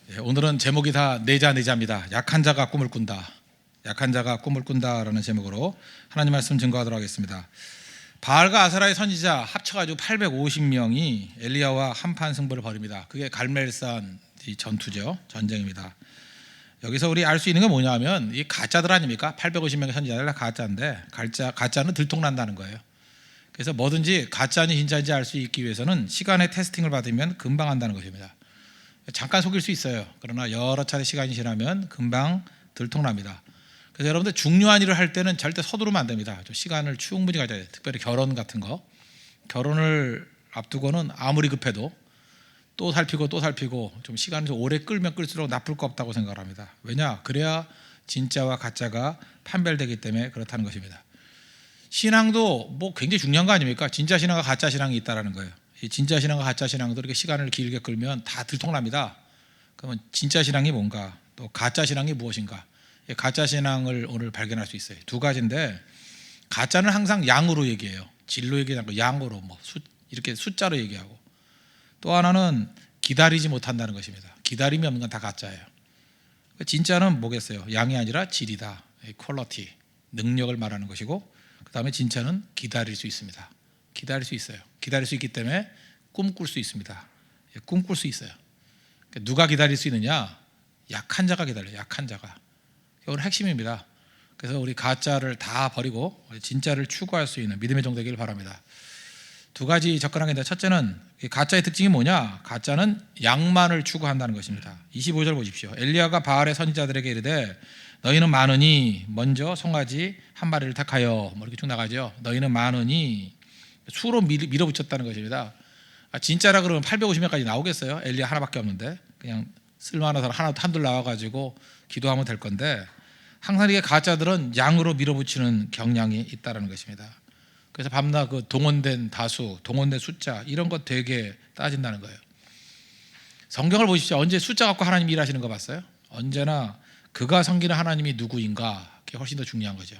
오늘은 제목이 다 내자입니다. 약한 자가 꿈을 꾼다. 약한 자가 꿈을 꾼다라는 제목으로 하나님 말씀 증거하도록 하겠습니다. 바알과 아세라의 선지자 합쳐가지고 850명이 엘리야와 한판 승부를 벌입니다. 그게 갈멜산 전투죠. 전쟁입니다. 여기서 우리 알 수 있는 게 뭐냐면 이 가짜들 아닙니까? 850명의 선지자들 다 가짜인데 가짜는 들통난다는 거예요. 그래서 뭐든지 가짜인지 진짜인지 알 수 있기 위해서는 시간의 테스팅을 받으면 금방 한다는 것입니다. 잠깐 속일 수 있어요. 그러나 여러 차례 시간이 지나면 금방 들통납니다. 그래서 여러분들 중요한 일을 할 때는 절대 서두르면 안 됩니다. 좀 시간을 충분히 가져야 돼요. 특별히 결혼 같은 거. 결혼을 앞두고는 아무리 급해도 또 살피고 좀 시간을 좀 오래 끌면 끌수록 나쁠 거 없다고 생각을 합니다. 왜냐? 그래야 진짜와 가짜가 판별되기 때문에 그렇다는 것입니다. 신앙도 뭐 굉장히 중요한 거 아닙니까? 진짜 신앙과 가짜 신앙이 있다는 거예요. 이 진짜 신앙과 가짜 신앙도 이렇게 시간을 길게 끌면 다 들통납니다. 그러면 진짜 신앙이 뭔가, 또 가짜 신앙이 무엇인가? 가짜 신앙을 오늘 발견할 수 있어요. 두 가지인데, 가짜는 항상 양으로 얘기해요. 질로 얘기하지 않고 양으로, 이렇게 숫자로 얘기하고, 또 하나는 기다리지 못한다는 것입니다. 기다림이 없는 건 다 가짜예요. 진짜는 뭐겠어요? 양이 아니라 질이다. 퀄리티, 능력을 말하는 것이고, 그 다음에 진짜는 기다릴 수 있습니다. 기다릴 수 있어요. 기다릴 수 있기 때문에 꿈꿀 수 있습니다. 꿈꿀 수 있어요. 누가 기다릴 수 있느냐? 약한 자가 기다려요. 약한 자가. 오늘 핵심입니다. 그래서 우리 가짜를 다 버리고 진짜를 추구할 수 있는 믿음의 종 되기를 바랍니다. 두 가지 접근하겠는데, 첫째는 가짜의 특징이 뭐냐? 가짜는 양만을 추구한다는 것입니다. 25절 보십시오. 엘리야가 바알의 선지자들에게 이르되 너희는 많으니 먼저 송아지 한 마리를 택하여, 이렇게 쭉 나가죠. 너희는 많으니 수로 밀어붙였다는 것입니다. 진짜라 그러면 850명까지 나오겠어요? 엘리야 하나밖에 없는데 그냥 쓸만한 사람 한둘 나와가지고 기도하면 될 건데, 항상 이게 가짜들은 양으로 밀어붙이는 경향이 있다는 것입니다. 그래서 밤낮 그 동원된 다수, 동원된 숫자 이런 것 되게 따진다는 거예요. 성경을 보십시오. 언제 숫자 갖고 하나님이 일하시는 거 봤어요? 언제나 그가 섬기는 하나님이 누구인가, 그게 훨씬 더 중요한 거죠.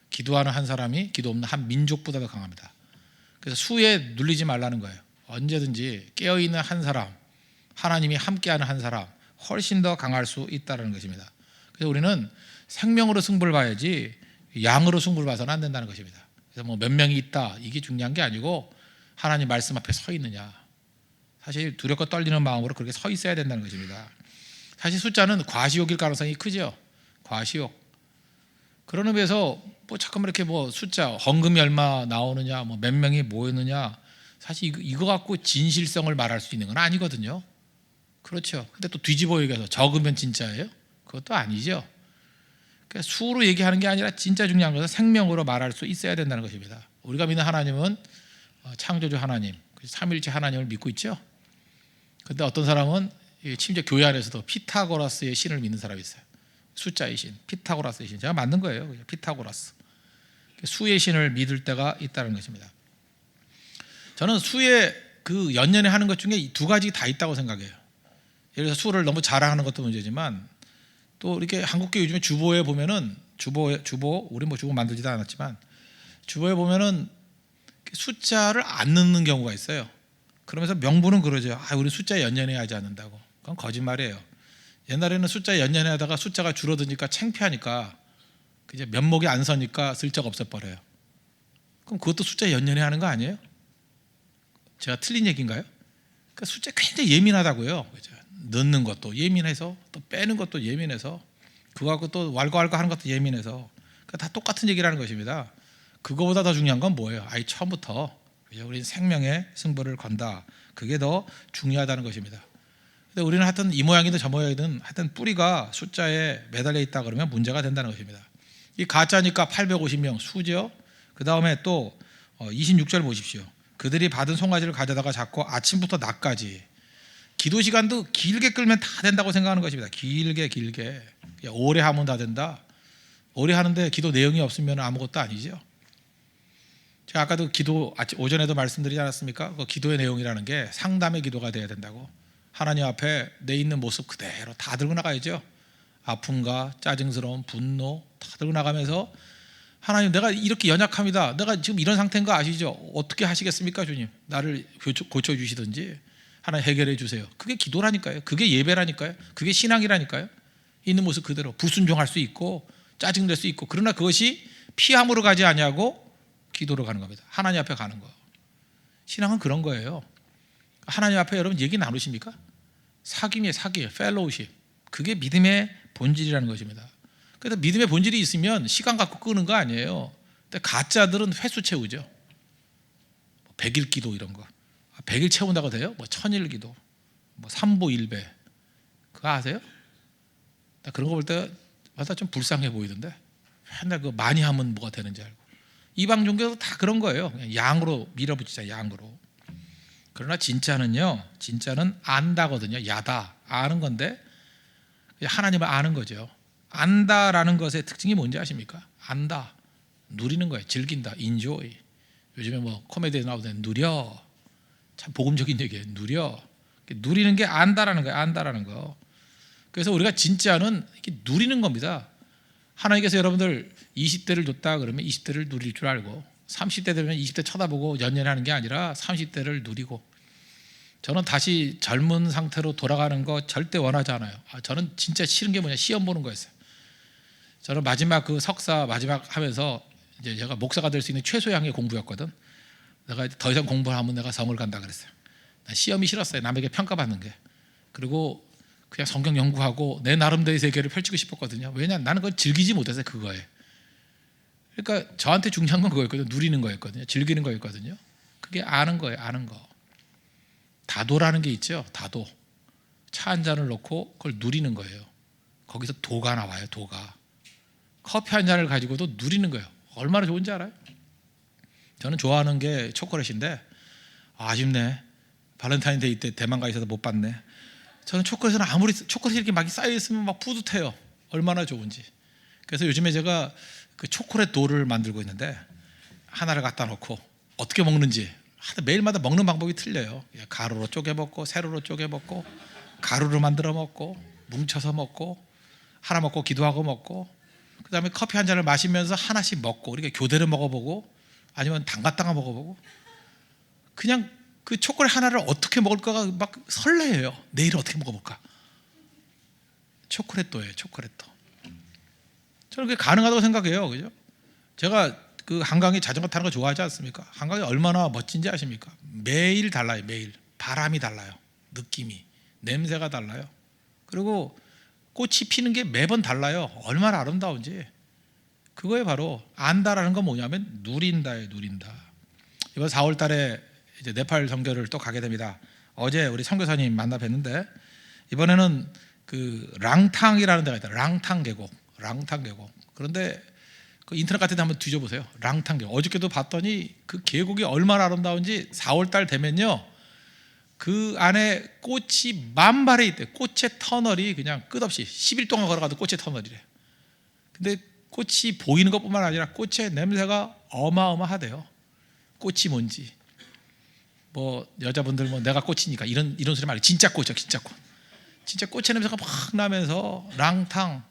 기도하는 한 사람이 기도 없는 한 민족보다 더 강합니다. 그래서 수에 눌리지 말라는 거예요. 언제든지 깨어있는 한 사람, 하나님이 함께하는 한 사람, 훨씬 더 강할 수 있다는 것입니다. 그래서 우리는 생명으로 승부를 봐야지 양으로 승부를 봐서는 안 된다는 것입니다. 그래서 뭐 몇 명이 있다, 이게 중요한 게 아니고 하나님 말씀 앞에 서 있느냐. 사실 두렵고 떨리는 마음으로 그렇게 서 있어야 된다는 것입니다. 사실 숫자는 과시욕일 가능성이 크죠. 과시욕. 그런 의미에서 잠깐만 이렇게 숫자 헌금이 얼마 나오느냐, 몇 명이 모였느냐, 사실 이거 갖고 진실성을 말할 수 있는 건 아니거든요. 그렇죠. 근데 또 뒤집어 얘기해서 적으면 진짜예요? 그것도 아니죠. 그러니까 수로 얘기하는 게 아니라 진짜 중요한 것은 생명으로 말할 수 있어야 된다는 것입니다. 우리가 믿는 하나님은 창조주 하나님, 삼일체 하나님을 믿고 있죠. 근데 어떤 사람은 심지어 교회 안에서도 피타고라스의 신을 믿는 사람이 있어요. 숫자의 신, 피타고라스의 신. 제가 만든 거예요. 피타고라스. 수의 신을 믿을 때가 있다는 것입니다. 저는 수의 그 연년에 하는 것 중에 두 가지 다 있다고 생각해요. 예를 들어서 수를 너무 자랑하는 것도 문제지만, 또 이렇게 한국교 요즘에 주보에 보면은 주보 우리 주보 만들지도 않았지만 주보에 보면은 숫자를 안 넣는 경우가 있어요. 그러면서 명분은 그러죠. 우리 숫자에 연연해야 하지 않는다고. 그건 거짓말이에요. 옛날에는 숫자에 연연하다가 숫자가 줄어드니까 창피하니까 이제 면목이 안 서니까 슬쩍 없애버려요. 그럼 그것도 숫자에 연연해야 하는 거 아니에요? 제가 틀린 얘기인가요? 그러니까 숫자에 굉장히 예민하다고요. 넣는 것도 예민해서, 또 빼는 것도 예민해서, 그거 갖고 또 왈가왈가 하는 것도 예민해서, 그러니까 다 똑같은 얘기라는 것입니다. 그거보다 더 중요한 건 뭐예요? 처음부터 우리는 생명의 승부를 건다. 그게 더 중요하다는 것입니다. 근데 우리는 하여튼 이 모양이든 저 모양이든 하여튼 뿌리가 숫자에 매달려 있다 그러면 문제가 된다는 것입니다. 이 가짜니까 850명 수죠. 그 다음에 또 26절 보십시오. 그들이 받은 송아지를 가져다가 잡고 아침부터 낮까지, 기도 시간도 길게 끌면 다 된다고 생각하는 것입니다. 길게 오래 하면 다 된다. 오래 하는데 기도 내용이 없으면 아무것도 아니죠. 제가 아까도 오전에도 말씀드리지 않았습니까? 그 기도의 내용이라는 게 상담의 기도가 돼야 된다고. 하나님 앞에 내 있는 모습 그대로 다 들고 나가야죠. 아픔과 짜증스러움, 분노 다 들고 나가면서, 하나님, 내가 이렇게 연약합니다. 내가 지금 이런 상태인 거 아시죠? 어떻게 하시겠습니까, 주님? 나를 고쳐주시든지. 하나님 해결해 주세요. 그게 기도라니까요. 그게 예배라니까요. 그게 신앙이라니까요. 있는 모습 그대로 불순종할 수 있고 짜증낼 수 있고, 그러나 그것이 피함으로 가지 아니하고 기도로 가는 겁니다. 하나님 앞에 가는 거. 신앙은 그런 거예요. 하나님 앞에 여러분 얘기 나누십니까? 사귐이에요. 사귐, 펠로우십. 그게 믿음의 본질이라는 것입니다. 그래서 믿음의 본질이 있으면 시간 갖고 끄는 거 아니에요. 근데 가짜들은 횟수 채우죠. 100일 기도 이런 거. 100일 채운다고 돼요? 뭐 1000일 기도, 뭐 3보 1배. 그거 아세요? 나 그런 거 볼 때마다 좀 불쌍해 보이던데. 맨날 그 많이 하면 뭐가 되는지 알고. 이방 종교도 다 그런 거예요. 그냥 양으로 밀어붙이자, 양으로. 그러나 진짜는요, 진짜는 안다거든요. 야다, 아는 건데 하나님을 아는 거죠. 안다라는 것의 특징이 뭔지 아십니까? 안다, 누리는 거예요. 즐긴다, enjoy. 요즘에 뭐 코미디에 나오는 누려, 참 복음적인 얘기예요. 누리는 게 안다라는 거예요. 안다라는 거. 그래서 우리가 진짜는 이렇게 누리는 겁니다. 하나님께서 여러분들 20대를 줬다 그러면 20대를 누릴 줄 알고, 30대 되면 20대 쳐다보고 연연하는 게 아니라 30대를 누리고. 저는 다시 젊은 상태로 돌아가는 거 절대 원하지 않아요. 저는 진짜 싫은 게 뭐냐, 시험 보는 거였어요. 저는 마지막 그 석사 마지막 하면서 이제 제가 목사가 될 수 있는 최소량의 공부였거든. 내가 더 이상 공부하면 내가 성을 간다 그랬어요. 시험이 싫었어요. 남에게 평가받는 게. 그리고 그냥 성경 연구하고 내 나름대로의 세계를 펼치고 싶었거든요. 왜냐, 나는 그걸 즐기지 못했어요. 그거에. 그러니까 저한테 중요한 건 그거였거든요. 누리는 거였거든요. 즐기는 거였거든요. 그게 아는 거예요. 아는 거. 다도라는 게 있죠. 다도. 차 한 잔을 놓고 그걸 누리는 거예요. 거기서 도가 나와요. 도가. 커피 한 잔을 가지고도 누리는 거예요. 얼마나 좋은지 알아요? 저는 좋아하는 게 초콜릿인데, 아쉽네. 발렌타인데이 때 대만 가 있어서 못 봤네. 저는 초콜릿은 아무리 초콜릿이 이렇게 막 쌓여 있으면 막 뿌듯해요. 얼마나 좋은지. 그래서 요즘에 제가 그 초콜릿 도를 만들고 있는데, 하나를 갖다 놓고 어떻게 먹는지 매일마다 먹는 방법이 틀려요. 가루로 쪼개 먹고, 세로로 쪼개 먹고, 가루로 만들어 먹고, 뭉쳐서 먹고, 하나 먹고 기도하고 먹고, 그 다음에 커피 한 잔을 마시면서 하나씩 먹고, 우리가 교대로 먹어보고 아니면 담갔다가 먹어보고. 그냥 그 초콜릿 하나를 어떻게 먹을까가 막 설레요. 내일 어떻게 먹어볼까. 초콜릿도예요. 초콜릿도. 저는 그게 가능하다고 생각해요. 그죠? 제가 그 한강에 자전거 타는 거 좋아하지 않습니까? 한강이 얼마나 멋진지 아십니까? 매일 달라요. 매일. 바람이 달라요. 느낌이, 냄새가 달라요. 그리고 꽃이 피는 게 매번 달라요. 얼마나 아름다운지. 그거에 바로 안다라는 건 뭐냐면 누린다예요. 누린다. 이번 4월 달에 이제 네팔 선교를 또 가게 됩니다. 어제 우리 선교사님 만나 뵀는데, 이번에는 그 랑탕이라는 데가 있다. 랑탕 계곡. 랑탕 계곡. 그런데 그 인터넷 같은 데 한번 뒤져보세요. 랑탕 계곡. 어저께도 봤더니 그 계곡이 얼마나 아름다운지. 4월 달 되면요, 그 안에 꽃이 만발에 있대. 꽃의 터널이 그냥 끝없이 10일 동안 걸어가도 꽃의 터널이래. 근데 꽃이 보이는 것뿐만 아니라 꽃의 냄새가 어마어마하대요. 꽃이 뭔지. 뭐 여자분들 뭐 내가 꽃이니까 이런 소리 말이에요. 진짜 꽃이죠. 진짜 꽃. 진짜 꽃의 냄새가 막 나면서 랑탕.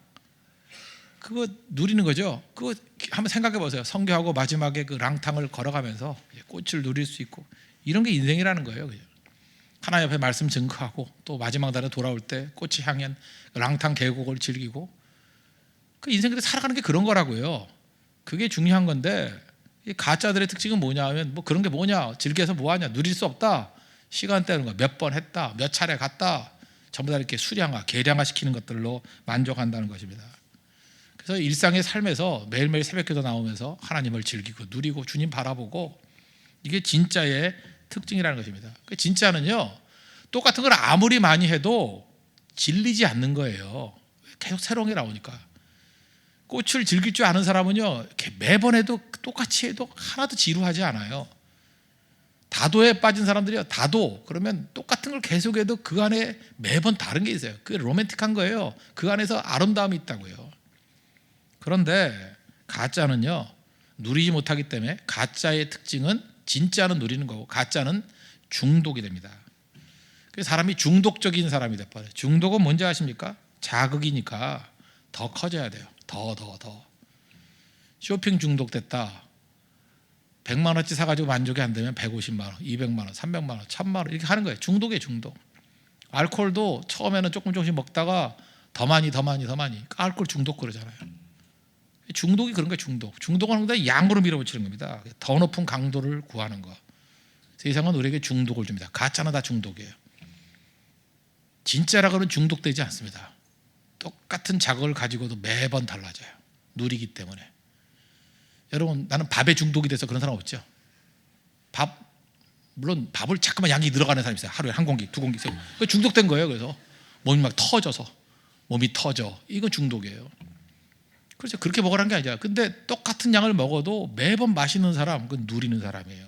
그거 누리는 거죠. 그거 한번 생각해 보세요. 선교하고 마지막에 그 랑탕을 걸어가면서 꽃을 누릴 수 있고, 이런 게 인생이라는 거예요. 그죠? 하나님 앞에 말씀 증거하고, 또 마지막 날에 돌아올 때 꽃이 향한 랑탕 계곡을 즐기고, 그 인생 그렇게 살아가는 게 그런 거라고요. 그게 중요한 건데, 이 가짜들의 특징은 뭐냐 하면, 뭐 그런 게 뭐냐, 즐겨서 뭐하냐, 누릴 수 없다, 시간 때는 거 몇 번 했다, 몇 차례 갔다, 전부 다 이렇게 수량화, 계량화 시키는 것들로 만족한다는 것입니다. 그래서 일상의 삶에서 매일매일 새벽기도 나오면서 하나님을 즐기고 누리고 주님 바라보고, 이게 진짜의 특징이라는 것입니다. 진짜는요, 똑같은 걸 아무리 많이 해도 질리지 않는 거예요. 계속 새로운 게 나오니까. 꽃을 즐길 줄 아는 사람은요, 이렇게 매번 해도 똑같이 해도 하나도 지루하지 않아요. 다도에 빠진 사람들이요, 다도 그러면 똑같은 걸 계속해도 그 안에 매번 다른 게 있어요. 그게 로맨틱한 거예요. 그 안에서 아름다움이 있다고요. 그런데 가짜는요, 누리지 못하기 때문에, 가짜의 특징은 진짜는 누리는 거고 가짜는 중독이 됩니다. 그래서 사람이 중독적인 사람이 돼버려요. 중독은 뭔지 아십니까? 자극이니까 더 커져야 돼요. 더. 쇼핑 중독됐다. 100만 원치 사가지고 만족이 안 되면 150만 원, 200만 원, 300만 원, 1000만 원 이렇게 하는 거예요. 중독이에요, 중독. 알코올도 처음에는 조금씩 먹다가 더 많이 알코올 중독 그러잖아요. 중독이 그런 거예요. 중독은 항상 양으로 밀어붙이는 겁니다. 더 높은 강도를 구하는 거. 세상은 우리에게 중독을 줍니다. 가짜는 다 중독이에요. 진짜라고는 중독되지 않습니다. 똑같은 자극을 가지고도 매번 달라져요. 누리기 때문에. 여러분, 나는 밥에 중독이 돼서 그런 사람 없죠? 물론 밥을 자꾸만 양이 늘어가는 사람이 있어요. 하루에 한 공기, 두 공기. 중독된 거예요. 그래서 몸이 막 터져서 몸이 터져. 이건 중독이에요. 그렇죠. 그렇게 먹으라는 게 아니잖아요. 근데 똑같은 양을 먹어도 매번 마시는 사람, 그건 누리는 사람이에요.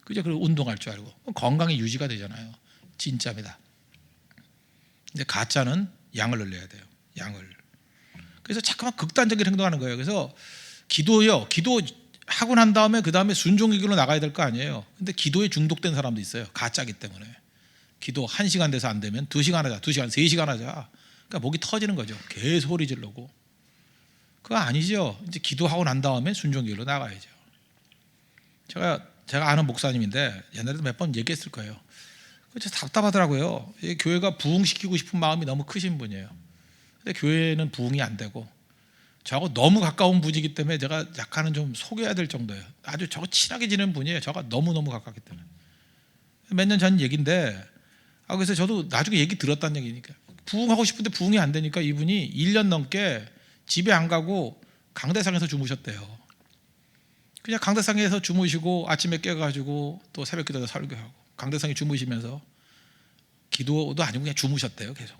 그죠? 그리고 운동할 줄 알고 건강이 유지가 되잖아요. 진짜입니다. 근데 가짜는 양을 늘려야 돼요. 양을. 그래서 자꾸만 극단적인 행동하는 거예요. 그래서 기도요. 기도하고 난 다음에 그 다음에 순종의 길로 나가야 될 거 아니에요. 근데 기도에 중독된 사람도 있어요. 가짜기 때문에. 기도 1시간 돼서 안 되면 2시간 하자, 2시간, 3시간 하자. 그러니까 목이 터지는 거죠. 계속 소리 지르고. 그거 아니죠. 이제 기도하고 난 다음에 순종의 길로 나가야죠. 제가 아는 목사님인데 옛날에도 몇 번 얘기했을 거예요. 진짜 답답하더라고요. 교회가 부흥시키고 싶은 마음이 너무 크신 분이에요. 근데 교회는 부흥이 안 되고 저하고 너무 가까운 분이기 때문에 제가 약간은 좀 속여야 될 정도예요. 아주 저하고 친하게 지내는 분이에요. 저가 너무너무 가깝기 때문에. 몇 년 전 얘기인데 그래서 저도 나중에 얘기 들었다는 얘기니까 부흥하고 싶은데 부흥이 안 되니까 이분이 1년 넘게 집에 안 가고 강대상에서 주무셨대요. 그냥 강대상에서 주무시고 아침에 깨가지고 또 새벽 기도에서 설교하고 강대상에 주무시면서 기도도 아니고 그냥 주무셨대요. 계속.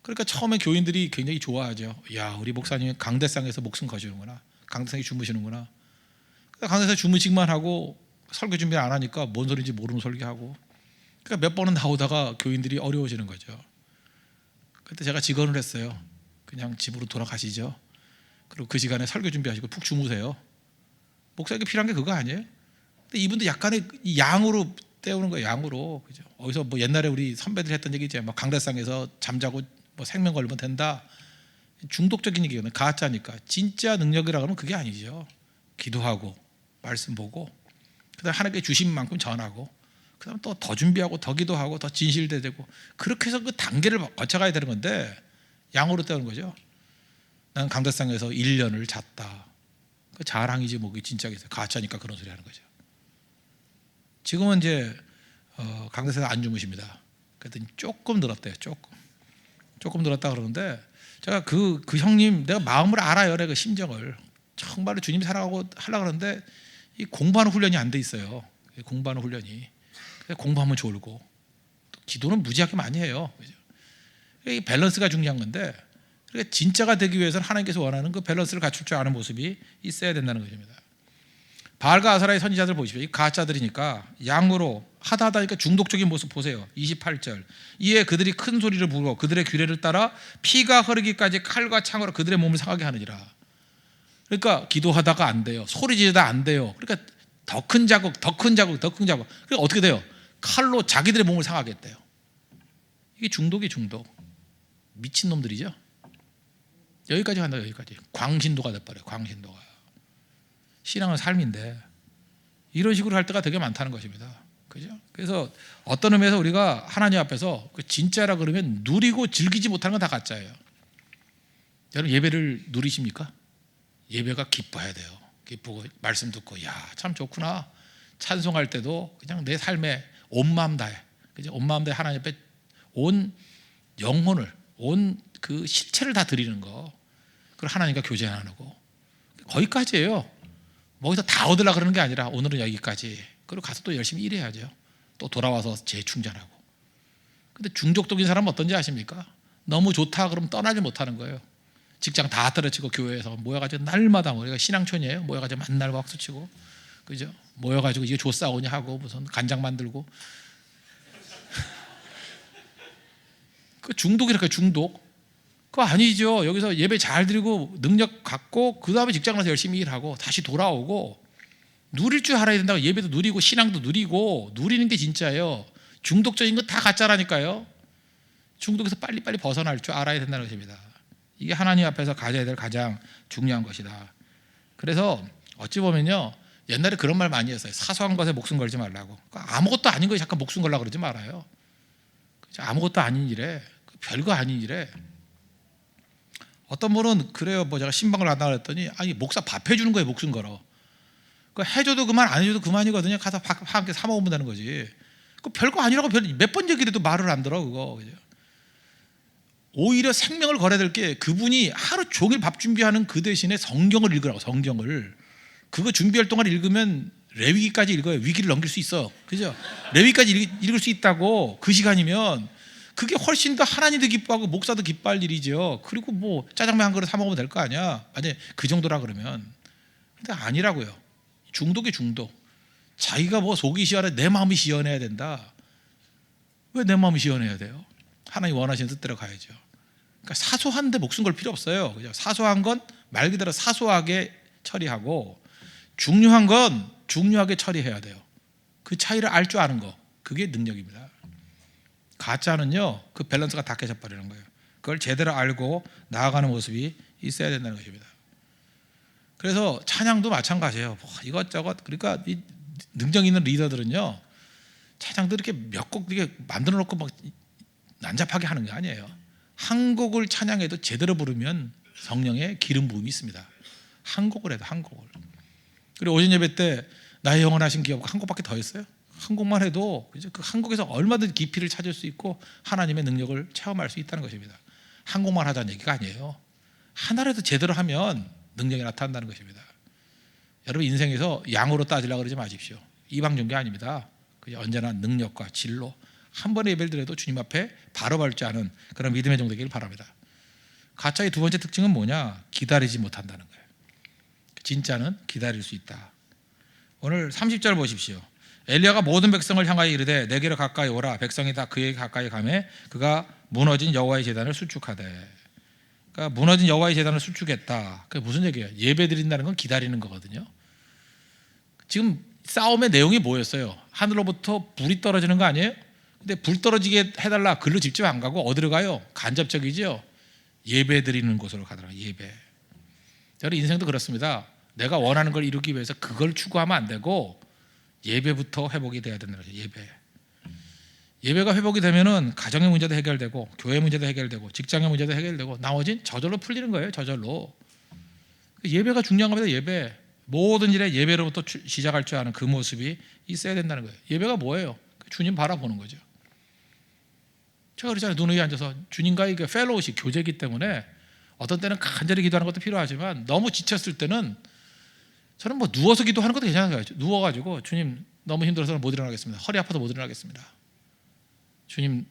그러니까 처음에 교인들이 굉장히 좋아하죠. 야, 우리 목사님이 강대상에서 목숨 거시는구나. 강대상에 주무시는구나. 강대상에 주무시기만 하고 설교 준비 안 하니까 뭔 소리인지 모르는 설교하고. 그러니까 몇 번은 나오다가 교인들이 어려워지는 거죠. 그때 제가 직언을 했어요. 그냥 집으로 돌아가시죠. 그리고 그 시간에 설교 준비하시고 푹 주무세요. 목사에게 필요한 게 그거 아니에요? 근데 이분도 약간의 양으로 때우는 거예요. 양으로. 그죠? 어디서 뭐 옛날에 우리 선배들 했던 얘기죠. 막 강대상에서 잠자고 뭐 생명 걸면 된다. 중독적인 얘기거든요. 가짜니까. 진짜 능력이라고 하면 그게 아니죠. 기도하고 말씀 보고 그다음 하나님께 주신 만큼 전하고 그다음 또 더 준비하고 더 기도하고 더 진실되고 그렇게 해서 그 단계를 거쳐가야 되는 건데 양으로 때우는 거죠. 나는 강대상에서 1년을 잤다. 그 자랑이지 뭐기 진짜겠어요. 가짜니까 그런 소리 하는 거죠. 지금은 이제 강대상에서 안 주무십니다. 그랬더니 조금 늘었대요. 조금 늘었다 그러는데 제가 그 형님 내가 마음을 알아요. 그 심정을 정말로 주님이 사랑하고 하려고 하는데 이 공부하는 훈련이 안 돼 있어요. 공부하는 훈련이. 공부하면 졸고 또 기도는 무지하게 많이 해요. 그죠? 이 밸런스가 중요한 건데 그러니까 진짜가 되기 위해서는 하나님께서 원하는 그 밸런스를 갖출 줄 아는 모습이 있어야 된다는 것입니다. 바알과 아세라의 선지자들 보십시오. 이 가짜들이니까 양으로 하다하니까 중독적인 모습 보세요. 28절. 이에 그들이 큰 소리를 부르고 그들의 규례를 따라 피가 흐르기까지 칼과 창으로 그들의 몸을 상하게 하느니라. 그러니까 기도하다가 안 돼요. 소리 지르다 안 돼요. 그러니까 더 큰 자국. 그러니까 어떻게 돼요? 칼로 자기들의 몸을 상하게 했대요. 이게 중독이 중독. 미친놈들이죠. 여기까지 간다. 여기까지. 광신도가 돼버려요. 광신도가. 신앙은 삶인데 이런 식으로 할 때가 되게 많다는 것입니다. 그죠? 그래서 어떤 의미에서 우리가 하나님 앞에서 그 진짜라 그러면 누리고 즐기지 못하는 건 다 가짜예요. 여러분 예배를 누리십니까? 예배가 기뻐야 돼요. 기쁘고 말씀 듣고 야, 참 좋구나. 찬송할 때도 그냥 내 삶에 온 마음 다해. 그죠? 온 마음 다해 하나님 앞에 온 영혼을 온 그 실체를 다 드리는 거. 그리고 하나님과 교제 나누고 거기까지예요. 거기서 다 얻으려고 그러는 게 아니라 오늘은 여기까지. 그리고 가서 또 열심히 일해야죠. 또 돌아와서 재충전하고. 근데 중독적인 사람은 어떤지 아십니까? 너무 좋다 그러면 떠나지 못하는 거예요. 직장 다 떨어지고 교회에서 모여가지고 날마다 우리가 신앙촌이에요. 모여가지고 만나고 박수치고, 그죠? 모여가지고 이게 조싸오냐 하고 무슨 간장 만들고. 그 중독이랄까요? 중독. 그거 아니죠. 여기서 예배 잘 드리고 능력 갖고 그 다음에 직장 가서 열심히 일하고 다시 돌아오고 누릴 줄 알아야 된다고. 예배도 누리고 신앙도 누리고 누리는 게 진짜예요. 중독적인 거 다 가짜라니까요. 중독에서 빨리빨리 벗어날 줄 알아야 된다는 것입니다. 이게 하나님 앞에서 가져야 될 가장 중요한 것이다. 그래서 어찌 보면요, 옛날에 그런 말 많이 했어요. 사소한 것에 목숨 걸지 말라고. 그러니까 아무것도 아닌 거에 잠깐 목숨 걸라 그러지 말아요. 아무것도 아닌 일에, 별거 아닌 일에. 어떤 분은 그래요. 뭐 제가 신방을 한다 그랬더니 아니 목사 밥 해주는 거에 목숨 걸어. 그 해줘도 그만 안 해줘도 그만이거든요. 가서 밥 한 개 사 먹으면 되는 거지. 그 별거 아니라고 몇 번 얘기해도 말을 안 들어 그거. 그죠? 오히려 생명을 걸어야 될 게 그분이 하루 종일 밥 준비하는 그 대신에 성경을 읽으라고. 성경을 그거 준비할 동안 읽으면 레위기까지 읽어요. 위기를 넘길 수 있어. 그죠? 레위기까지 읽을 수 있다고. 그 시간이면 그게 훨씬 더 하나님도 기뻐하고 목사도 기뻐할 일이죠. 그리고 뭐 짜장면 한 그릇 사 먹으면 될 거 아니야. 만약에 그 정도라 그러면. 근데 아니라고요. 중독이 중독. 자기가 뭐 속이 시원해, 내 마음이 시원해야 된다. 왜 내 마음이 시원해야 돼요? 하나님 원하시는 뜻대로 가야죠. 그러니까 사소한데 목숨 걸 필요 없어요. 그죠? 사소한 건 말 그대로 사소하게 처리하고 중요한 건 중요하게 처리해야 돼요. 그 차이를 알 줄 아는 거, 그게 능력입니다. 가짜는요, 그 밸런스가 다 깨져버리는 거예요. 그걸 제대로 알고 나아가는 모습이 있어야 된다는 것입니다. 그래서 찬양도 마찬가지예요. 뭐 이것저것. 그러니까 이 능력 있는 리더들은요, 찬양도 이렇게 몇 곡 이렇게 만들어 놓고 막 난잡하게 하는 게 아니에요. 한 곡을 찬양해도 제대로 부르면 성령의 기름 부음이 있습니다. 한 곡을 해도 한 곡을. 그리고 오전 예배 때 나의 영원하신 기업 한 곡밖에 더 했어요. 한 곡만 해도 그 한 곡에서 얼마든지 깊이를 찾을 수 있고 하나님의 능력을 체험할 수 있다는 것입니다. 한 곡만 하자는 얘기가 아니에요. 하나라도 제대로 하면 능력이 나타난다는 것입니다. 여러분 인생에서 양으로 따지려고 그러지 마십시오. 이방종교 아닙니다. 언제나 능력과 진로, 한 번의 예배를 드려도 주님 앞에 바로 밟지 않은 그런 믿음의 정도 되기를 바랍니다. 가짜의 두 번째 특징은 뭐냐? 기다리지 못한다는 거예요. 진짜는 기다릴 수 있다. 오늘 30절 보십시오. 엘리야가 모든 백성을 향하여 이르되 내게로 가까이 오라. 백성이 다 그에게 가까이 가매 그가 무너진 여호와의 제단을 수축하되. 그러니까 무너진 여호와의 제단을 수축했다. 그게 무슨 얘기예요? 예배 드린다는 건 기다리는 거거든요. 지금 싸움의 내용이 뭐였어요? 하늘로부터 불이 떨어지는 거 아니에요? 근데 불 떨어지게 해달라. 글로 직접 안 가고 어디로 가요? 간접적이죠. 예배 드리는 곳으로 가더라고요. 예배. 저는 인생도 그렇습니다. 내가 원하는 걸 이루기 위해서 그걸 추구하면 안 되고 예배부터 회복이 돼야 된다는 거죠. 예배. 예배가 회복이 되면은 가정의 문제도 해결되고 교회 문제도 해결되고 직장의 문제도 해결되고 나머진 저절로 풀리는 거예요. 저절로. 예배가 중요한 겁니다. 예배. 모든 일에 예배로부터 시작할 줄 아는 그 모습이 있어야 된다는 거예요. 예배가 뭐예요? 주님 바라보는 거죠. 제가 그러잖아요. 눈 위에 앉아서 주님과의 그 펠로우십, 교제이기 때문에 어떤 때는 간절히 기도하는 것도 필요하지만 너무 지쳤을 때는 저는 뭐 누워서 기도하는 것도 괜찮아요. 누워가지고 주님 너무 힘들어서 못 일어나겠습니다. 허리 아파서 못 일어나겠습니다. 주님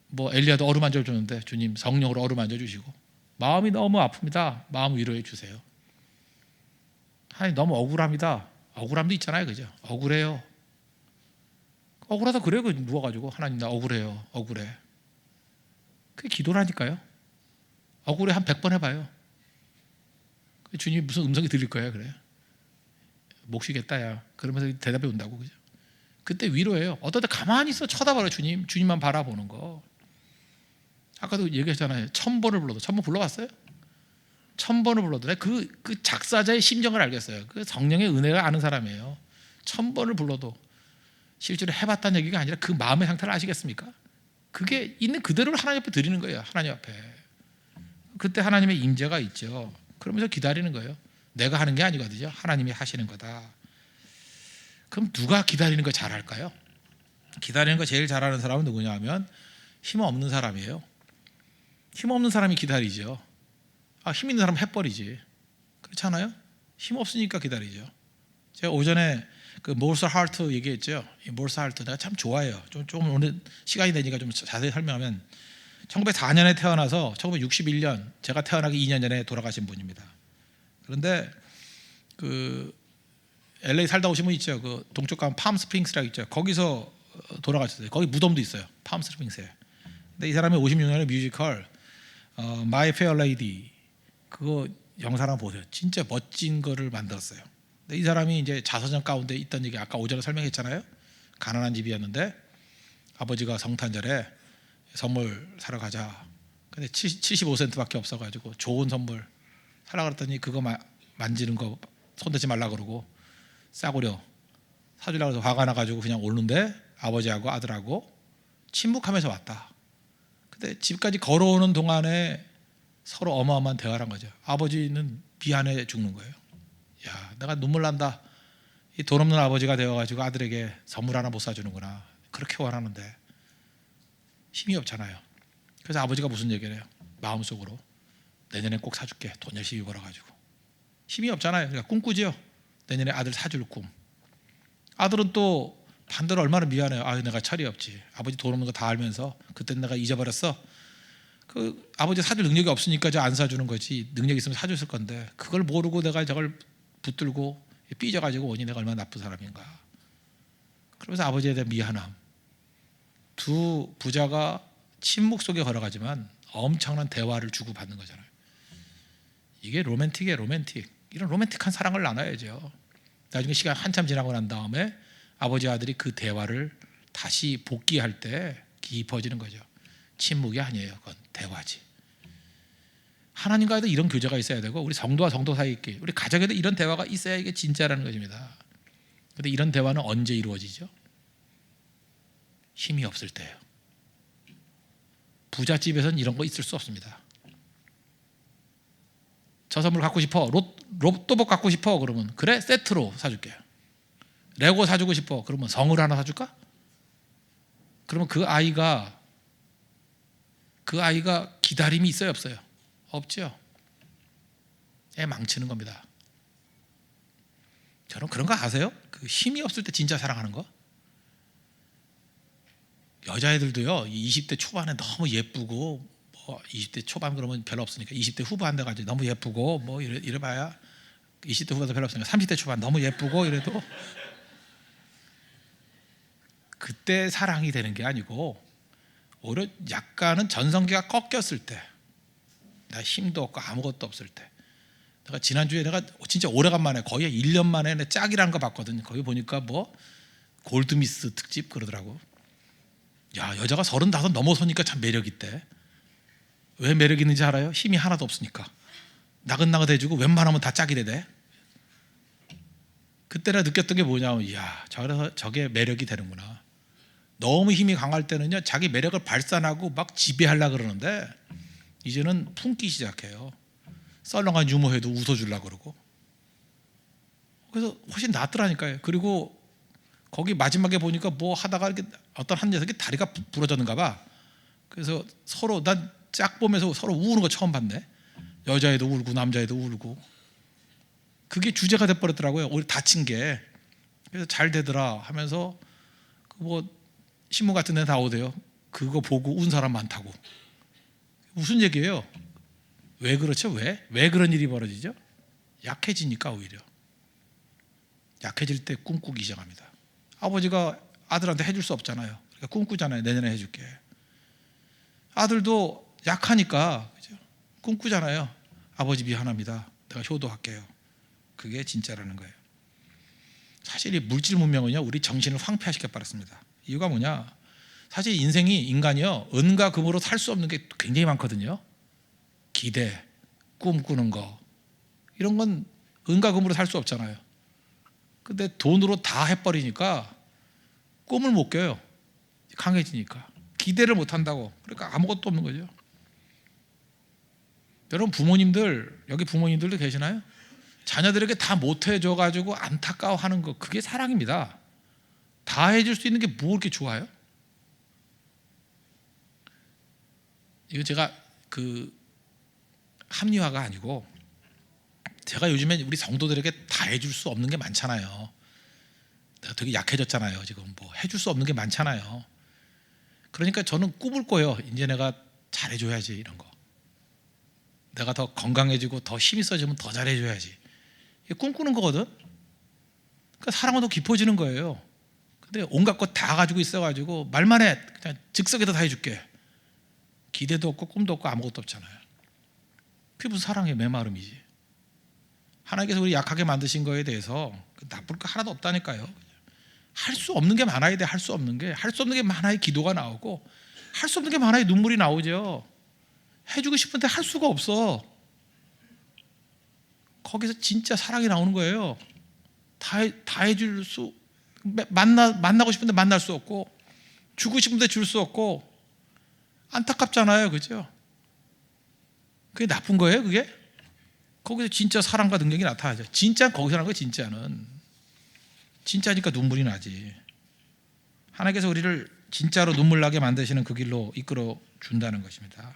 뭐 엘리야도 어루만져 줬는데 주님 성령으로 어루만져 주시고 마음이 너무 아픕니다. 마음 위로해 주세요. 하나님 너무 억울합니다. 억울함도 있잖아요. 그죠? 억울해요. 억울하다 그래요. 누워가지고 하나님 나 억울해요. 억울해. 그게 기도라니까요. 억울해 한 100번 해봐요. 주님이 무슨 음성이 들릴 거예요. 그래요. 목 쉬겠다 야. 그러면서 대답이 온다고. 그죠? 그때 위로해요. 어떨 때 가만히 있어 쳐다봐요. 주님만 바라보는 거. 아까도 얘기했잖아요. 1000번을 불러도 1000번 불러봤어요? 1000번을 불러도 그 작사자의 심정을 알겠어요. 그 성령의 은혜가 아는 사람이에요. 1000번을 불러도 실제로 해봤다는 얘기가 아니라 그 마음의 상태를 아시겠습니까? 그게 있는 그대로를 하나님 앞에 드리는 거예요. 하나님 앞에. 그때 하나님의 임재가 있죠. 그러면서 기다리는 거예요. 내가 하는 게 아니거든요. 하나님이 하시는 거다. 그럼 누가 기다리는 거 잘할까요? 기다리는 거 제일 잘하는 사람은 누구냐 하면 힘없는 사람이에요. 힘없는 사람이 기다리죠. 힘 있는 사람은 해버리지. 그렇잖아요? 힘 없으니까 기다리죠. 제가 오전에 그 몰스 하트 얘기했죠. 이 몰스 하트 내가 참 좋아해요. 좀 오늘 시간이 되니까 좀 자세히 설명하면 1904년에 태어나서 1961년 제가 태어나기 2년 전에 돌아가신 분입니다. 그런데 그 LA 살다 오신 분 있죠. 그 동쪽 가면 팜스프링스라고 있죠. 거기서 돌아가셨어요. 거기 무덤도 있어요. 팜스프링스에. 근데 이 사람이 56년에 뮤지컬 My Fair Lady 그거 영상 한번 보세요. 진짜 멋진 거를 만들었어요. 근데 이 사람이 이제 자서전 가운데 있던 얘기 아까 오전에 설명했잖아요. 가난한 집이었는데 아버지가 성탄절에 선물 사러 가자. 근데 75센트밖에 없어가지고 좋은 선물 사라 그랬더니 그거 만지는 거 손대지 말라 그러고 싸구려 사주려고 해서 화가 나가지고 그냥 오는데 아버지하고 아들하고 침묵하면서 왔다. 근데 집까지 걸어오는 동안에 서로 어마어마한 대화를 한 거죠. 아버지는 미안해 죽는 거예요. 야, 내가 눈물 난다. 이 돈 없는 아버지가 되어가지고 아들에게 선물 하나 못 사주는구나. 그렇게 원하는데 힘이 없잖아요. 그래서 아버지가 무슨 얘기를 해요? 마음속으로 내년에 꼭 사줄게. 돈 열심히 벌어가지고. 힘이 없잖아요. 그러니까 꿈꾸지요. 내년에 아들 사줄 꿈. 아들은 또 반대로 얼마나 미안해요. 아유, 내가 철이 없지. 아버지 돈 없는 거 다 알면서 그때 내가 잊어버렸어. 그 아버지 사줄 능력이 없으니까 저 안 사주는 거지. 능력 있으면 사줬을 건데 그걸 모르고 내가 저걸 붙들고 삐져가지고 오니 내가 얼마나 나쁜 사람인가. 그러면서 아버지에 대한 미안함. 두 부자가 침묵 속에 걸어가지만 엄청난 대화를 주고받는 거잖아요. 이게 로맨틱이에요. 로맨틱. 이런 로맨틱한 사랑을 나눠야죠. 나중에 시간 한참 지나고 난 다음에 아버지 아들이 그 대화를 다시 복귀할 때 깊어지는 거죠. 침묵이 아니에요. 그건 대화지. 하나님과도 이런 교제가 있어야 되고 우리 성도와 성도 사이에 있게 우리 가정에도 이런 대화가 있어야 이게 진짜라는 것입니다. 그런데 이런 대화는 언제 이루어지죠? 힘이 없을 때예요. 부잣집에서는 이런 거 있을 수 없습니다. 저 선물 갖고 싶어. 로또복 갖고 싶어. 그러면 그래, 세트로 사줄게. 레고 사주고 싶어. 그러면 성을 하나 사줄까? 그러면 그 아이가 기다림이 있어요, 없어요? 없죠. 애 망치는 겁니다. 저는 그런 거 아세요? 그 힘이 없을 때 진짜 사랑하는 거? 여자애들도요, 20대 초반에 너무 예쁘고, 뭐 20대 초반 그러면 별로 없으니까 20대 후반 돼가지고 너무 예쁘고, 뭐 이래봐야 20대 후반도 별로 없으니까 30대 초반 너무 예쁘고 이래도 그때 사랑이 되는 게 아니고 오히려 약간은 전성기가 꺾였을 때, 내가 힘도 없고 아무것도 없을 때. 내가 지난주에 내가 진짜 오래간만에 거의 1년 만에 짝이라는 거 봤거든요. 거기 보니까 뭐 골드미스 특집 그러더라고. 야, 여자가 35 넘어서니까 참 매력 있대. 왜 매력 있는지 알아요? 힘이 하나도 없으니까. 나긋나긋해지고 웬만하면 다 짝이 돼. 그때 내가 느꼈던 게 뭐냐면, 이야, 저게 매력이 되는구나. 너무 힘이 강할 때는요, 자기 매력을 발산하고 막 지배하려고 그러는데 이제는 품기 시작해요. 썰렁한 유머해도 웃어주려고 그러고. 그래서 훨씬 낫더라니까요. 그리고 거기 마지막에 보니까 뭐 하다가 이렇게 어떤 한 녀석이 다리가 부러졌는가 봐. 그래서 서로 난 짝 보면서 서로 우는 거 처음 봤네. 여자애도 울고 남자애도 울고. 그게 주제가 돼버렸더라고요. 오히려 다친 게. 그래서 잘 되더라 하면서 뭐 신문 같은 데 나오대요. 그거 보고 운 사람 많다고. 무슨 얘기예요? 왜 그렇죠? 왜 그런 일이 벌어지죠? 약해지니까. 오히려 약해질 때 꿈꾸기 시작합니다. 아버지가 아들한테 해줄 수 없잖아요. 그러니까 꿈꾸잖아요. 내년에 해줄게. 아들도 약하니까 그죠? 꿈꾸잖아요. 아버지 미안합니다. 내가 효도할게요. 그게 진짜라는 거예요. 사실 이 물질 문명은요, 우리 정신을 황폐화시켜 버렸습니다. 이유가 뭐냐? 사실 인간이요, 은과 금으로 살 수 없는 게 굉장히 많거든요. 기대, 꿈꾸는 거, 이런 건 은과 금으로 살 수 없잖아요. 근데 돈으로 다 해버리니까 꿈을 못 꿔요. 강해지니까 기대를 못 한다고. 그러니까 아무것도 없는 거죠. 여러분, 부모님들, 여기 부모님들도 계시나요? 자녀들에게 다 못 해줘가지고 안타까워하는 거, 그게 사랑입니다. 다 해줄 수 있는 게 뭐 그렇게 좋아요? 이거 제가 합리화가 아니고, 제가 요즘에 우리 성도들에게 다 해줄 수 없는 게 많잖아요. 내가 되게 약해졌잖아요. 지금 뭐 해줄 수 없는 게 많잖아요. 그러니까 저는 꿈을 꿔요. 이제 내가 잘해줘야지, 이런 거. 내가 더 건강해지고 더 힘이 있어지면 더 잘해줘야지. 이게 꿈꾸는 거거든. 그러니까 사랑은 더 깊어지는 거예요. 근데 온갖 것 다 가지고 있어가지고 말만 해, 그냥 즉석에서 다 해줄게. 기대도 없고 꿈도 없고 아무것도 없잖아요. 그게 무슨 사랑의 메마름이지. 하나님께서 우리 약하게 만드신 거에 대해서 나쁠 거 하나도 없다니까요. 할 수 없는 게 많아야 돼. 할 수 없는 게 많아야 기도가 나오고, 할 수 없는 게 많아야 눈물이 나오죠. 해주고 싶은데 할 수가 없어. 거기서 진짜 사랑이 나오는 거예요. 다 해줄 수, 만나고 싶은데 만날 수 없고, 주고 싶은데 줄 수 없고, 안타깝잖아요, 그죠? 그게 나쁜 거예요, 그게? 거기서 진짜 사랑과 능력이 나타나죠. 진짜 거기서 나는 거예요. 진짜니까 눈물이 나지. 하나님께서 우리를 진짜로 눈물 나게 만드시는 그 길로 이끌어 준다는 것입니다.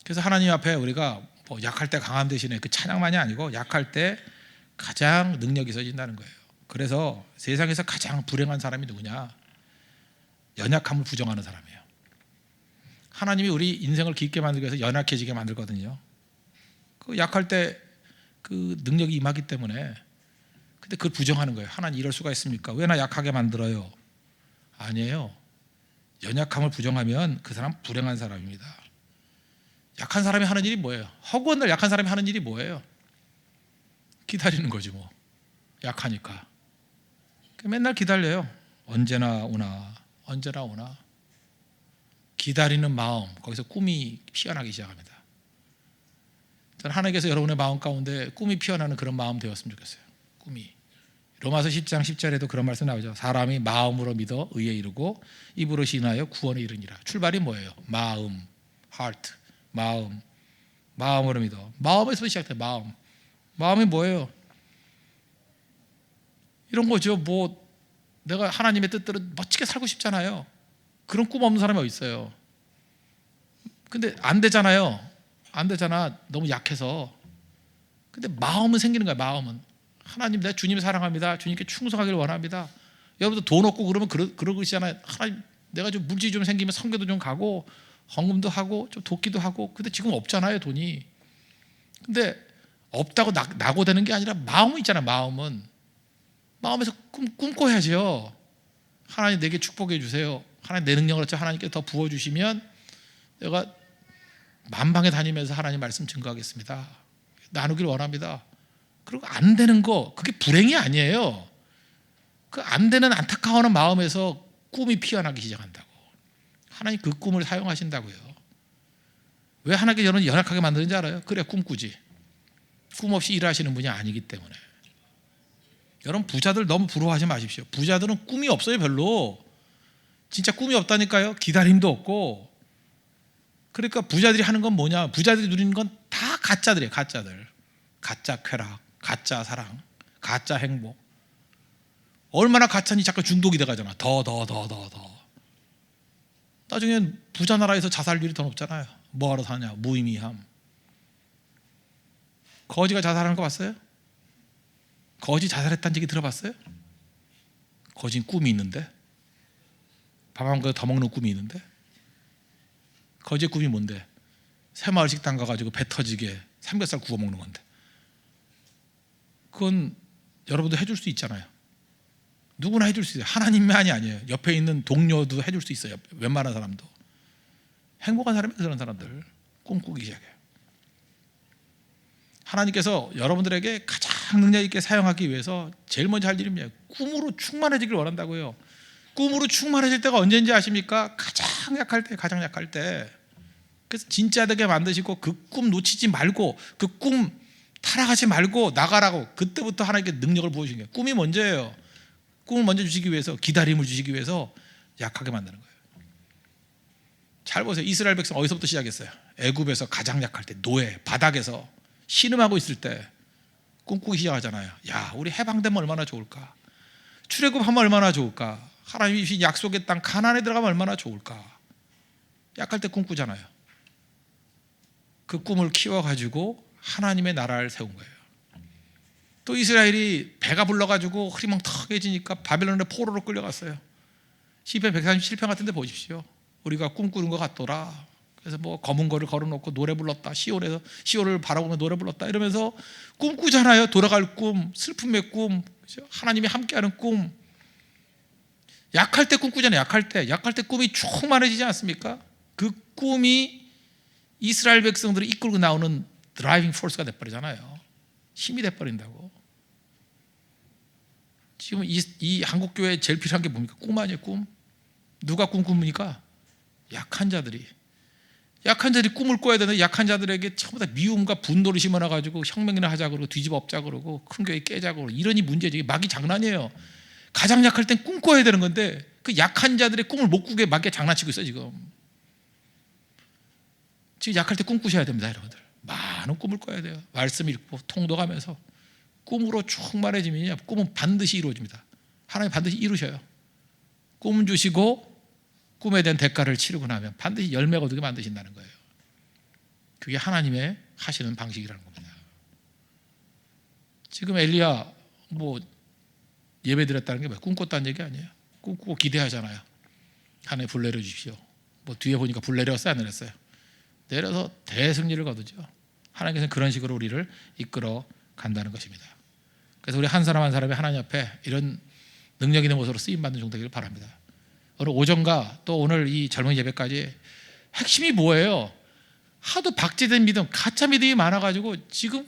그래서 하나님 앞에 우리가 뭐 약할 때 강함 대신에 그 찬양만이 아니고 약할 때 가장 능력이 있어진다는 거예요. 그래서 세상에서 가장 불행한 사람이 누구냐? 연약함을 부정하는 사람이에요. 하나님이 우리 인생을 깊게 만들기 위해서 연약해지게 만들거든요. 그 약할 때 그 능력이 임하기 때문에. 근데 그걸 부정하는 거예요. 하나님 이럴 수가 있습니까? 왜 나 약하게 만들어요? 아니에요. 연약함을 부정하면 그 사람 불행한 사람입니다. 약한 사람이 하는 일이 뭐예요? 허구한 날 약한 사람이 하는 일이 뭐예요? 기다리는 거지 뭐. 약하니까 맨날 기다려요. 언제나 오나 언제나 오나. 기다리는 마음, 거기서 꿈이 피어나기 시작합니다. 저는 하나님께서 여러분의 마음 가운데 꿈이 피어나는 그런 마음 되었으면 좋겠어요. 꿈이. 로마서 10장 10절에도 그런 말씀 나오죠. 사람이 마음으로 믿어 의에 이르고 입으로 시인하여 구원에 이르니라. 출발이 뭐예요? 마음, heart, 마음으로 믿어. 마음에서 시작돼. 마음이 뭐예요? 이런 거죠. 뭐 내가 하나님의 뜻대로 멋지게 살고 싶잖아요. 그런 꿈 없는 사람이 어디 있어요? 근데 안 되잖아요. 안 되잖아. 너무 약해서. 근데 마음은 생기는 거야. 마음은 하나님, 내가 주님 사랑합니다. 주님께 충성하기를 원합니다. 여러분도 돈 없고 그러면 그러시잖아요. 하나님, 내가 좀 물질이 좀 생기면 선교도 좀 가고 헌금도 하고 좀 돕기도 하고. 근데 지금 없잖아요, 돈이. 근데 없다고 낙오되는 게 아니라 마음은 있잖아. 마음에서 꿈꿔야죠. 하나님 내게 축복해 주세요. 하나님 내 능력을 하나님께 더 부어주시면 내가 만방에 다니면서 하나님 말씀 증거하겠습니다. 나누길 원합니다. 그리고 안 되는 거, 그게 불행이 아니에요. 그 안 되는 안타까워하는 마음에서 꿈이 피어나기 시작한다고. 하나님 그 꿈을 사용하신다고요. 왜 하나님께 여러분 연약하게 만드는지 알아요? 그래, 꿈꾸지. 꿈 없이 일하시는 분이 아니기 때문에. 여러분 부자들 너무 부러워하지 마십시오. 부자들은 꿈이 없어요. 별로. 진짜 꿈이 없다니까요. 기다림도 없고. 그러니까 부자들이 하는 건 뭐냐? 부자들이 누리는 건 다 가짜들이에요. 가짜 쾌락, 가짜 사랑, 가짜 행복. 얼마나 가짜니 자꾸 중독이 돼가잖아. 더. 나중엔 부자 나라에서 자살률이 더 높잖아요. 뭐하러 사냐? 무의미함. 거지가 자살하는 거 봤어요? 거지 자살했다는 얘기 들어봤어요? 거지는 꿈이 있는데, 밥 한 그릇 더 먹는 꿈이 있는데. 거지의 꿈이 뭔데? 새마을 식당 가가지고 배 터지게 삼겹살 구워 먹는 건데. 그건 여러분도 해줄 수 있잖아요. 누구나 해줄 수 있어요. 하나님만이 아니에요. 옆에 있는 동료도 해줄 수 있어요. 웬만한 사람도. 행복한 사람이 그런 사람들 꿈꾸기 시작해요. 하나님께서 여러분들에게 가장 능력 있게 사용하기 위해서 제일 먼저 할 일입니다. 꿈으로 충만해지길 원한다고요. 꿈으로 충만해질 때가 언제인지 아십니까? 가장 약할 때. 그래서 진짜 되게 만드시고 그 꿈 놓치지 말고 그 꿈 타락하지 말고 나가라고. 그때부터 하나님께 능력을 부어주신 거예요. 꿈이 먼저예요. 꿈을 먼저 주시기 위해서, 기다림을 주시기 위해서 약하게 만드는 거예요. 잘 보세요. 이스라엘 백성 어디서부터 시작했어요? 애굽에서 가장 약할 때, 노예, 바닥에서 신음하고 있을 때 꿈꾸기 시작하잖아요. 야, 우리 해방되면 얼마나 좋을까? 출애굽하면 얼마나 좋을까? 하나님이 주신 약속의 땅 가나안에 들어가면 얼마나 좋을까? 약할 때 꿈꾸잖아요. 그 꿈을 키워가지고 하나님의 나라를 세운 거예요. 또 이스라엘이 배가 불러가지고 흐리멍텅해지니까 바벨론의 포로로 끌려갔어요. 시편 137편 같은 데 보십시오. 우리가 꿈꾸는 것 같더라. 그래서 뭐 검은 거를 걸어놓고 노래 불렀다. 시온을 바라보며 노래 불렀다. 이러면서 꿈꾸잖아요. 돌아갈 꿈, 슬픔의 꿈, 그렇죠? 하나님이 함께하는 꿈. 약할 때 꿈꾸잖아요. 약할 때 꿈이 충만해지지 않습니까? 그 꿈이 이스라엘 백성들을 이끌고 나오는 드라이빙 포스가 돼버리잖아요. 힘이 돼버린다고. 지금 이 한국교회에 제일 필요한 게 뭡니까? 꿈 아니에요? 꿈. 누가 꿈 꾸니까 약한 자들이. 약한 자들이 꿈을 꿔야 되는데 약한 자들에게 전부 다 미움과 분노를 심어놔가지고 혁명이나 하자 그러고 뒤집어 엎자 그러고 큰 교회 깨자 그러고 이러니 문제지. 이게 막이 장난이에요. 가장 약할 땐 꿈 꿔야 되는 건데 그 약한 자들의 꿈을 못 꾸게 막게 장난치고 있어요 지금. 지금 약할 때 꿈 꾸셔야 됩니다 여러분들. 많은 꿈을 꿔야 돼요. 말씀 읽고 통독하면서 꿈으로 충만해지면요 꿈은 반드시 이루어집니다. 하나님 반드시 이루셔요. 꿈 주시고 꿈에 대한 대가를 치르고 나면 반드시 열매가 얻게 만드신다는 거예요. 그게 하나님의 하시는 방식이라는 겁니다. 지금 엘리야 뭐 예배 드렸다는 게 뭐예요? 꿈꿨다는 얘기 아니에요. 꿈꾸고 기대하잖아요. 하나님 불 내려 주십시오. 뭐 뒤에 보니까 불 내렸어요 안 내렸어요? 내려서 대승리를 거두죠. 하나님께서는 그런 식으로 우리를 이끌어 간다는 것입니다. 그래서 우리 한 사람 한 사람이 하나님 앞에 이런 능력 있는 모습으로 쓰임받는 종 되기를 바랍니다. 오늘 오전과 또 오늘 이 젊은 예배까지 핵심이 뭐예요? 하도 박제된 믿음, 가짜 믿음이 많아가지고 지금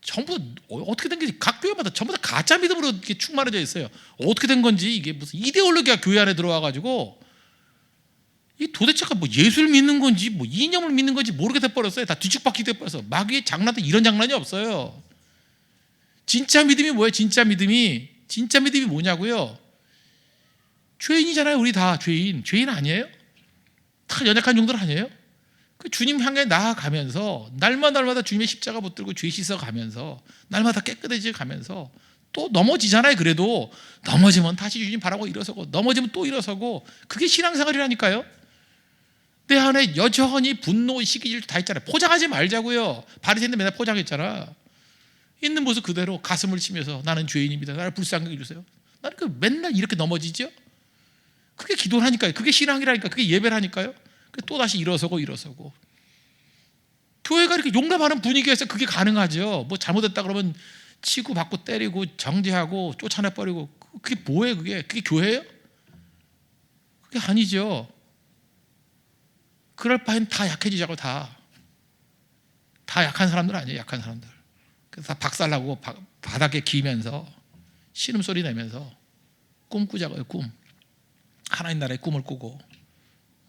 전부 어떻게 된 게 각 교회마다 전부 다 가짜 믿음으로 이렇게 충만해져 있어요. 어떻게 된 건지 이게 무슨 이데올로기가 교회 안에 들어와가지고 이 도대체가 뭐 예수를 믿는 건지 뭐 이념을 믿는 건지 모르게 돼버렸어요. 다 뒤죽박죽 돼버려서 마귀의 장난도 이런 장난이 없어요. 진짜 믿음이 뭐예요? 진짜 믿음이 뭐냐고요? 죄인이잖아요. 우리 다 죄인 아니에요? 다 연약한 종들 아니에요? 그 주님 향해 나아가면서 날마다 주님의 십자가 붙들고 죄 씻어가면서 날마다 깨끗해져 가면서 또 넘어지잖아요. 그래도 넘어지면 다시 주님 바라고 일어서고 넘어지면 또 일어서고 그게 신앙생활이라니까요. 내 안에 여전히 분노, 시기질 다 있잖아요. 포장하지 말자고요. 바리새인들 맨날 포장했잖아. 있는 모습 그대로 가슴을 치면서 나는 죄인입니다. 나를 불쌍히 해주세요. 나는 그 맨날 이렇게 넘어지죠. 그게 기도하니까요. 그게 신앙이라니까. 그게 예배라니까요. 또 다시 일어서고 교회가 이렇게 용납하는 분위기에서 그게 가능하죠. 뭐 잘못했다 그러면 치고 받고 때리고 정죄하고 쫓아내버리고 그게 뭐예요? 그게 교회예요? 그게 아니죠. 그럴 바엔 다 약해지자고 다 약한 사람들 아니에요. 약한 사람들. 그래서 다 박살나고 바닥에 기면서 신음소리 내면서 꿈꾸자고요. 꿈. 하나님 나라의 꿈을 꾸고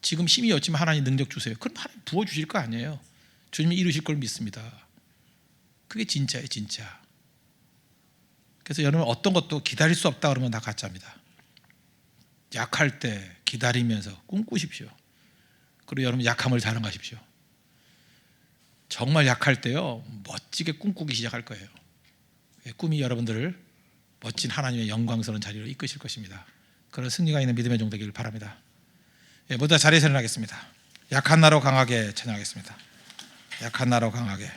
지금 힘이 없지만 하나님 능력 주세요. 그럼 하나님 부어주실 거 아니에요. 주님이 이루실 걸 믿습니다. 그게 진짜예요. 진짜. 그래서 여러분 어떤 것도 기다릴 수 없다 그러면 다 가짜입니다. 약할 때 기다리면서 꿈꾸십시오. 그리고 여러분 약함을 자랑하십시오. 정말 약할 때요 멋지게 꿈꾸기 시작할 거예요. 꿈이 여러분들을 멋진 하나님의 영광스러운 자리로 이끄실 것입니다. 그런 승리가 있는 믿음의 종 되기를 바랍니다. 모두 다 자리에서 일어나겠습니다. 약한 나로 강하게 찬양하겠습니다. 약한 나로 강하게.